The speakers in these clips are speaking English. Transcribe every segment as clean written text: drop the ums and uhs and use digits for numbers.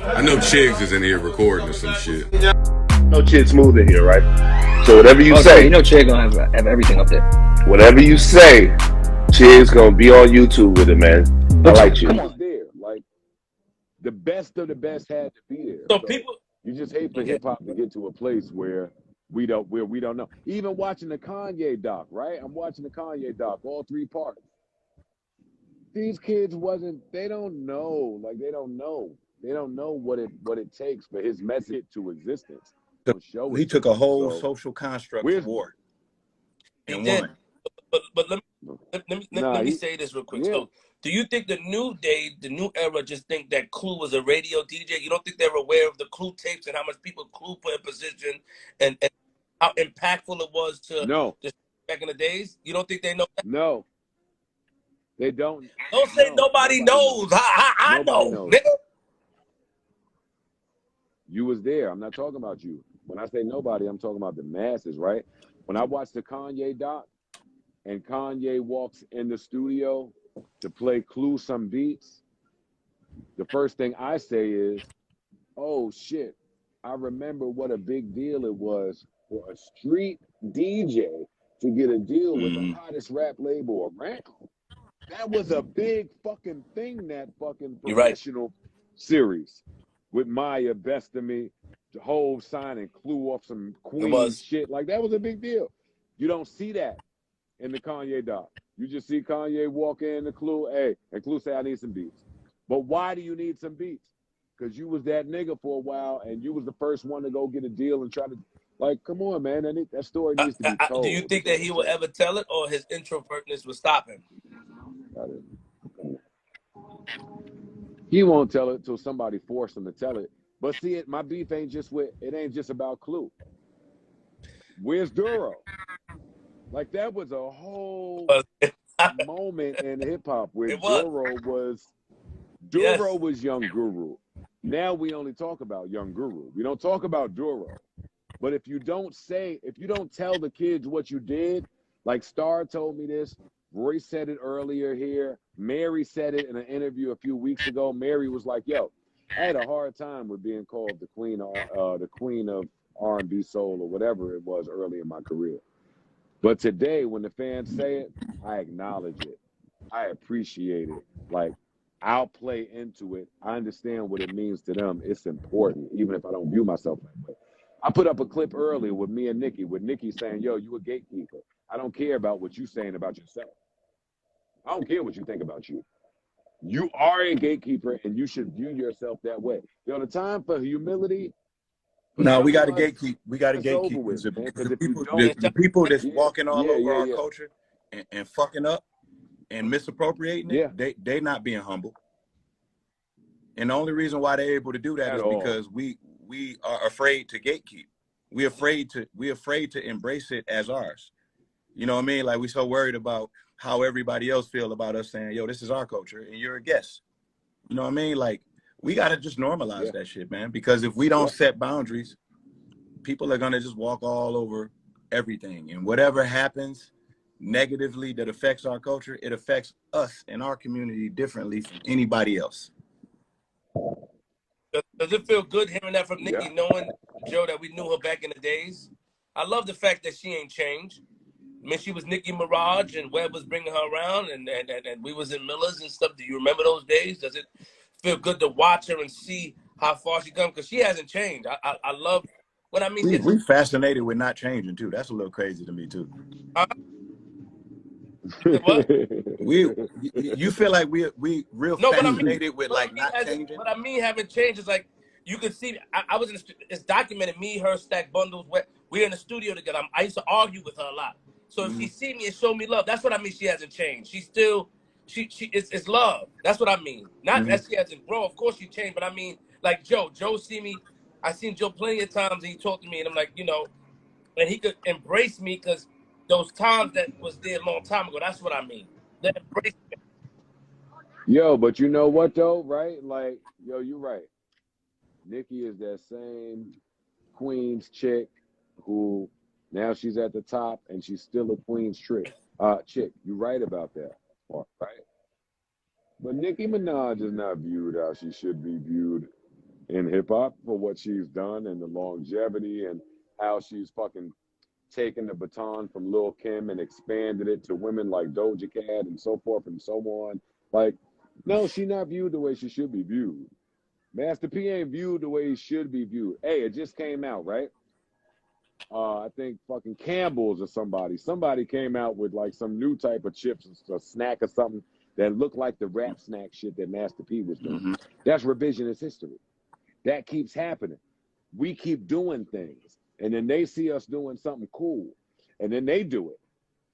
I know Chigs is in here recording or some shit. No shit smooth in here, right? So whatever you Oh, say, you know, Che gonna have everything up there. whatever you say, Chig's gonna be on YouTube with it, man. I But like come Chig. on. There, like the best of the best had to be there. So So people, you just hate for okay, hip hop to get to a place where we don't know. Even watching the Kanye doc, right? I'm watching the Kanye doc, all three parts. These kids wasn't. They don't know. Like they don't know. They don't know what it takes for his message to existence. Or show He it to took a them. whole So social construct to where's war he and did. won. But nah let me he say this real quick. yeah So, do you think the new day, the new era, just think that Clue was a radio DJ? You don't think they're aware of the Clue tapes and how much people Clue put in position and how impactful it was to no just back in the days? You don't think they know that? no they don't Don't say no nobody nobody knows knows. I nobody know, knows. nigga. You was there. I'm not talking about you. When I say nobody, I'm talking about the masses, right? When I watched the Kanye doc and Kanye walks in the studio to play Clue some beats, the first thing I say is, oh shit, I remember what a big deal it was for a street DJ to get a deal with the Mm. hottest rap label around. That was a big fucking thing, that fucking You're right. professional series with Maya, Best of Me, the whole sign and Clue off some It Queen was. shit. Like that was a big deal. You don't see that in the Kanye doc. You just see Kanye walk in the Clue, hey, and Clue say, I need some beats. But why do you need some beats? Because you was that nigga for a while and you was the first one to go get a deal and try to, like, come on, man. That story needs to be Do you told, is think that all he I'm will saying. ever tell it, or his introvertness will stop him? He won't tell it till somebody forced him to tell it. But see, my beef ain't just about Clue. Where's Duro? Like that was a whole moment in hip hop where It was. Duro Yes. was Young Guru. Now we only talk about Young Guru. We don't talk about Duro. But if you don't tell the kids what you did, like Star told me this, Roy said it earlier here, Mary said it in an interview a few weeks ago. Mary was like, "Yo, I had a hard time with being called the queen of R&B soul or whatever it was early in my career. But today, when the fans say it, I acknowledge it. I appreciate it. Like, I'll play into it. I understand what it means to them. It's important, even if I don't view myself that way. I put up a clip earlier with me and Nicki, with Nicki saying, yo, you a gatekeeper. I don't care about what you're saying about yourself. I don't care what you think about you. You are a gatekeeper, and you should view yourself that way. Yo, the time for humility, for No, we some got of to us, gatekeep. We got to it's over gatekeep with, because man. Because the if you people, don't, the people that's yeah, walking all yeah, over yeah, our yeah, culture and fucking up and misappropriating it, yeah, they not being humble. And the only reason why they're able to do that at is all. because we are afraid to gatekeep. We afraid to embrace it as ours. You know what I mean? Like we so worried about how everybody else feel about us saying, yo, this is our culture and you're a guest. You know what I mean? Like we got to just normalize Yeah, that shit, man. Because if we don't yep. set boundaries, people are going to just walk all over everything. And whatever happens negatively that affects our culture, it affects us and our community differently from anybody else. Does it feel good hearing that from Yeah. Nicki, knowing, Joe, that we knew her back in the days? I love the fact that she ain't changed. I mean, she was Nicki Minaj, and Webb was bringing her around, and we was in Miller's and stuff. Do you remember those days? Does it feel good to watch her and see how far she come? Because she hasn't changed. I love what I mean. She We hasn't. fascinated with not changing too. That's a little crazy to me too. You said what? You feel like we real No, fascinated with like not changing. what I mean haven't changed is like you can see. I was in. It's documented. Me, her, stack bundles. We're in the studio together. I used to argue with her a lot. So if she see me and show me love, that's what I mean. She hasn't changed. She's still. It's love. That's what I mean. Not Mm-hmm. that she hasn't grown. Of course she changed, but I mean like Joe. Joe see me. I seen Joe plenty of times, and he talked to me, and I'm like, and he could embrace me because those times that was there a long time ago. That's what I mean. The embrace. Yo, but you know what though, right? Like, yo, you're right. Nicki is that same Queens chick who now she's at the top and she's still a Queens chick. You're right about that part, right? But Nicki Minaj is not viewed how she should be viewed in in hip hop for what she's done and the longevity and how she's fucking taken the baton from Lil Kim and expanded it to women like Doja Cat and so forth and so on. Like, no, she not viewed the way she should be viewed. Master P ain't viewed the way he should be viewed. Hey, it just came out, right? I think fucking Campbell's or somebody came out with like some new type of chips, a snack or something that looked like the rap snack shit that Master P was doing. Mm-hmm. That's revisionist history. That keeps happening. We keep doing things, and then they see us doing something cool, and then they do it,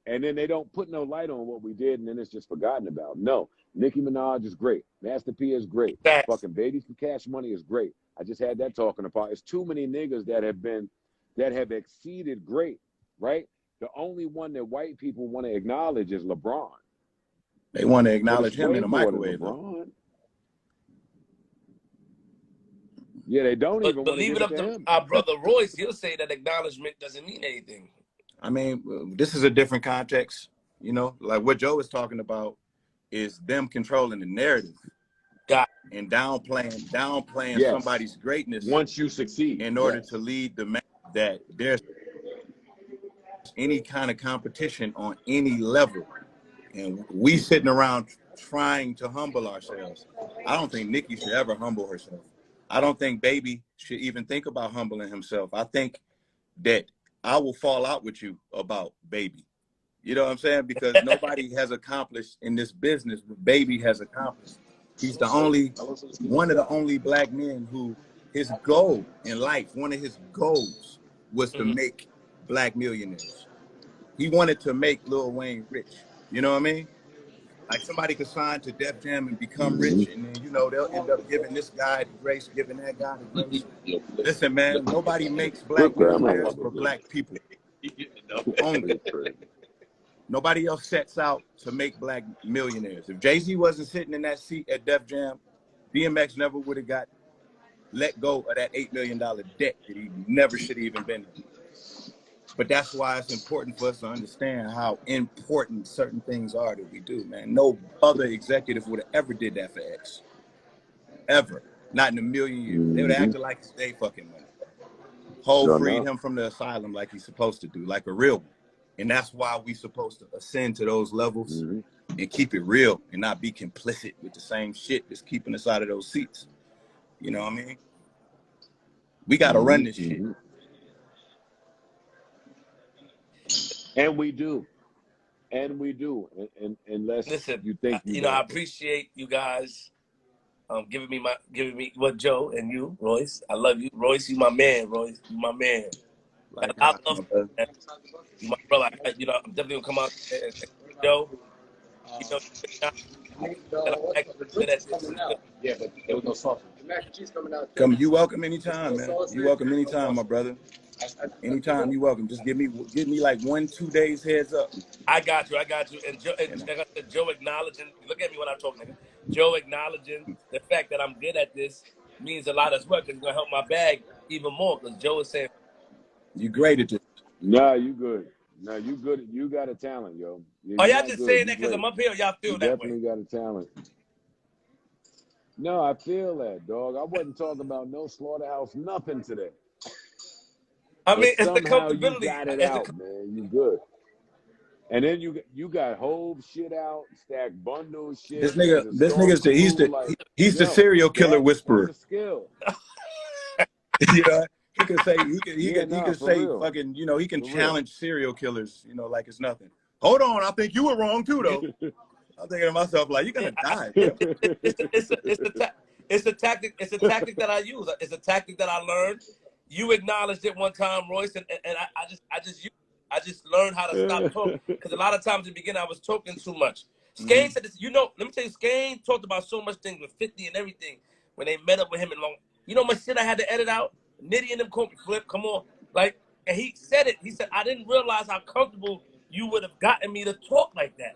and then they don't put no light on what we did, and then it's just forgotten about. No, Nicki Minaj is great. Master P is great. Facts. Fucking Baby for Cash Money is great. I just had that talking about. It's too many niggas that have exceeded great, right? The only one that white people want to acknowledge is LeBron. They want to acknowledge him in a Way more than microwave. LeBron. Yeah, they don't even But want to leave give it up to to him. our brother Royce. He'll say that acknowledgement doesn't mean anything. I mean, this is a different context, you know, like what Joe is talking about is them controlling the narrative. And downplaying Yes. somebody's greatness Once you succeed in order to lead the man that there's any kind of competition on any level. And we sitting around trying to humble ourselves. I don't think Nicki should ever humble herself. I don't think Baby should even think about humbling himself. I think that I will fall out with you about Baby. You know what I'm saying? Because nobody has accomplished in this business what Baby has accomplished. He's one of the only black men who his goal in life, one of his goals was to make black millionaires. He wanted to make Lil Wayne rich. You know what I mean? Like somebody could sign to Def Jam and become rich, and then, you know, they'll end up giving this guy the grace, giving that guy the grace. Listen, man, nobody makes black millionaires for black people only. Nobody else sets out to make black millionaires. If Jay-Z wasn't sitting in that seat at Def Jam, DMX never would have got let go of that $8 million debt that he never should have even been in. But that's why it's important for us to understand how important certain things are that we do, man. No other executive would have ever did that for X. Ever. Not in a million years. They would have acted like it's their fucking money. Hov freed him from the asylum like he's supposed to do, like a real one. And that's why we supposed to ascend to those levels and keep it real and not be complicit with the same shit that's keeping us out of those seats. You know what I mean? We got to run this shit. And we do. And we do. And unless Listen, you think I appreciate you guys giving me what Joe and you, Royce. I love you. Royce, you my man, Royce. You my man. Like, I love you, my brother. You know, I'm definitely gonna come out and Joe. You know, yeah, but there was no sausage. The mac and cheese coming out. You welcome anytime, man. You welcome anytime, my brother. Anytime you welcome. Just give me like 1-2 days heads up. I got you. And Joe, Joe acknowledging. Look at me when I'm talking, nigga. Joe acknowledging the fact that I'm good at this means a lot as well. Cause it's gonna help my bag even more. Cause Joe is saying, "You great at this." Nah, you good. Nah, you good. You got a talent, yo. Are y'all just saying that because I'm up here? Y'all feel that way? Definitely got a talent. No, I feel that, dog. I wasn't talking about no slaughterhouse, nothing today. I mean, but it's the comfortability. You got it out, man. You good. And then you got whole shit out, stack bundles, shit. This nigga's he's the serial killer whisperer. The skill. You know, he can say real. fucking, you know, he can challenge serial killers, you know, like it's nothing. Hold on, I think you were wrong too, though. I'm thinking to myself, like, you're gonna die. It's a tactic that I use. It's a tactic that I learned. You acknowledged it one time, Royce, and I just learned how to stop talking. Because a lot of times in the beginning I was talking too much. Skane said this, you know, let me tell you, Skane talked about so much things with 50 and everything when they met up with him in Long. You know how much shit I had to edit out? Nitty and them called me, Flip, come on. Like, and he said it. He said, I didn't realize how comfortable you would have gotten me to talk like that.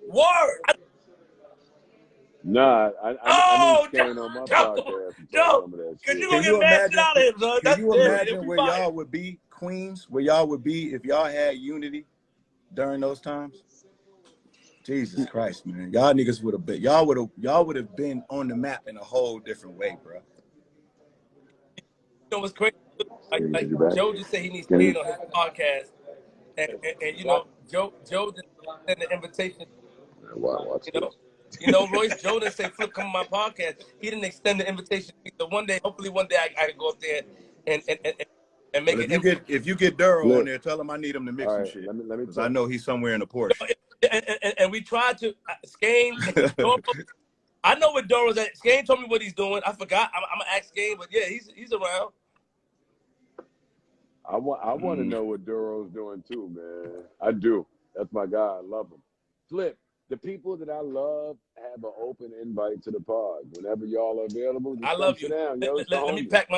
Word. Nah, I need Skane on my podcast. Joe, because you're going to get mad out of him, son. Can you imagine where y'all would be, Queens, where y'all would be if y'all had unity during those times? Jesus Christ, man. Y'all niggas would have been, y'all would have been on the map in a whole different way, bro. know what's crazy? Like You back? Joe just said he needs Can Skane you? on his podcast, and you know, Joe just sent the invitation. Watch You know, this. Royce, Joe didn't say Flip come on my podcast. He didn't extend the invitation. So one day, hopefully, one day I can go up there and make But it. if you get Duro on Flip. there, tell him I need him to mix All some right, shit. let me Because I know he's somewhere in a Porsche. And we tried to Skane. I know what Doro's at. Skane told me what he's doing. I forgot. I'm gonna ask Skane, but yeah, he's around. I want to know what Duro's doing too, man. I do. That's my guy. I love him. Flip, the people that I love have an open invite to the pod. Whenever y'all are available, just I come love sit you. down. Yo, it's Let me homie. pack my